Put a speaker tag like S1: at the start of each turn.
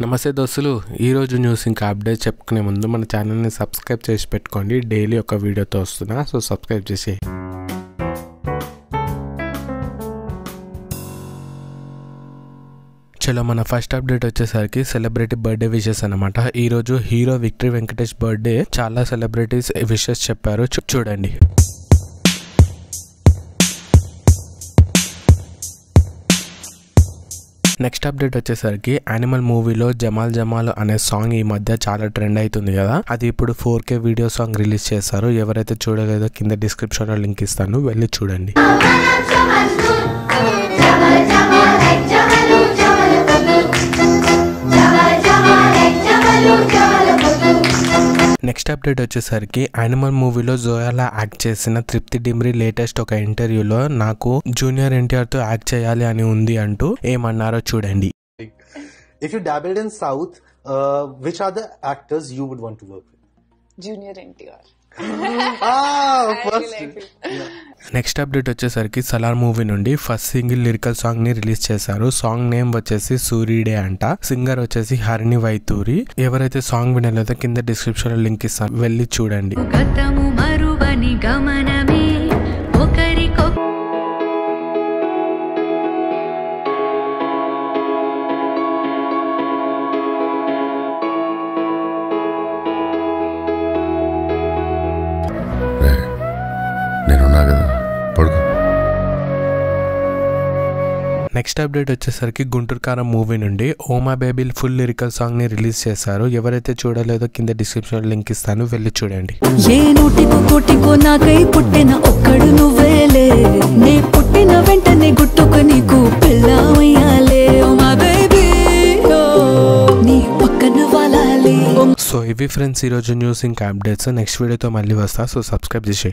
S1: నమస్తే దోస్తులు, ఈరోజు న్యూస్ ఇంకా అప్డేట్ చెప్పుకునే ముందు మన ఛానల్ని సబ్స్క్రైబ్ చేసి పెట్టుకోండి. డైలీ ఒక వీడియోతో వస్తున్నా, సో సబ్స్క్రైబ్ చేసి. చలో మన ఫస్ట్ అప్డేట్ వచ్చేసరికి సెలబ్రిటీ బర్త్డే విషెస్ అనమాట. ఈరోజు హీరో విక్టరీ వెంకటేష్ బర్త్డే. చాలా సెలబ్రిటీస్ విషెస్ చెప్పారు, చూడండి. నెక్స్ట్ అప్డేట్ వచ్చేసరికి యానిమల్ మూవీలో జమాల్ జమాల్ అనే సాంగ్ ఈ మధ్య చాలా ట్రెండ్ అవుతుంది కదా. అది ఇప్పుడు 4K వీడియో సాంగ్ రిలీజ్ చేశారు. ఎవరైతే చూడలేదో కింద డిస్క్రిప్షన్ లో లింక్ ఇస్తాను, వెళ్ళి చూడండి. నెక్స్ట్ అప్డేట్ వచ్చేసరికి యానిమల్ మూవీలో జోయాలా యాక్ట్ చేసిన తృప్తి డిమ్రీ లేటెస్ట్ ఒక ఇంటర్వ్యూలో నాకు జూనియర్ ఎన్టీఆర్ తో యాక్ట్ చేయాలి అని ఉంది అంటూ ఏమన్నారో చూడండి.
S2: If you dabbled in South, which are the actors you would want to work with?
S3: Junior NTR.
S2: First.
S1: Next update వచ్చేసరికి సలార్ మూవీ నుండి ఫస్ట్ సింగిల్ లిరికల్ సాంగ్ ని రిలీజ్ చేశారు. సాంగ్ నేమ్ వచ్చేసి సూర్యుడే అంట. సింగర్ వచ్చేసి హరిణి వైతూరి. ఎవరైతే సాంగ్ వినలేదో కింద డిస్క్రిప్షన్ లో లింక్ ఇస్తాను, వెళ్ళి చూడండి. నెక్స్ట్ అప్డేట్ వచ్చేసరికి గుంటూరు కారం మూవీ నుండి oh my baby full lyrical song ని రిలీజ్ చేశారు. ఎవరైతే చూడలేదో కింద డిస్క్రిప్షన్ లింక్ ఇస్తాను, వెళ్ళి చూడండి.
S4: ఏ నోటికో కోటికో నాకై పుట్టిన ఒక్కడు నువ్వేలే, నే పుట్టిన వెంటనే గుట్టుకు నీకు పిల్లమయ్యాలే. ఓ మై బేబీ నీ పక్కన వాలాలి.
S1: సో ఇవి ఫ్రెండ్స్ ఈరోజు న్యూస్ ఇంకా అప్డేట్స్. నెక్స్ట్ వీడియోతో మళ్ళీ వస్తా, సో సబ్స్క్రైబ్ చేసి.